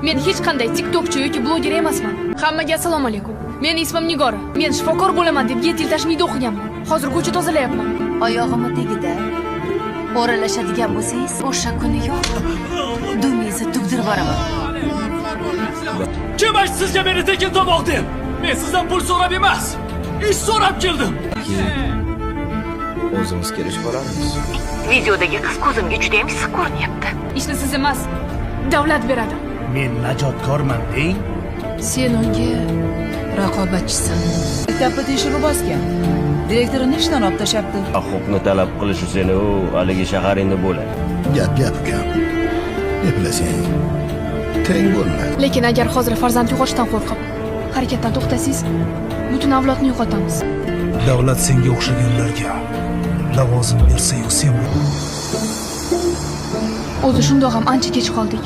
Men hech qanday TikTokchi yoki bloger emasman. Hammaga assalomu alaykum. Meni ismim Nigora. Men shifokor bo'laman deb 7 yil tashmida o'qiganman. Hozir ko'cha tozalayapman. Oyog'imni tegida o'ralashadigan bo'lsangiz, o'sha kuni yo'q. Dumingizni tugdirib boraman. Kim aytdi sizga meni tekin tomoq deb? Men sizdan pul so'rab emas, ish so'rab keldim. O'zimiz kelishib qolamiz. Videodagi qiz ko'zimga juda ham issiq ko'rinyapti. Ishni siz emas, davlat beradi. Men najotkorman deng. Sen unga raqobatchisan. Maktabda tekshirib bosgan. Direktorini ishdan olib tashabdi. Huquqni talab qilish seni u haligi shaharingda bo'ladi. Gap ukam. Eplasang, teng bo'lmaydi. Lekin agar hozir farzand yo'qotishdan qo'rqib harakatdan to'xtasangiz, butun avlodni yo'qotamiz. Davlat senga o'xshaganlarga lavozim bersa-yu sen O'zi shundoq ham ancha kech qoldik.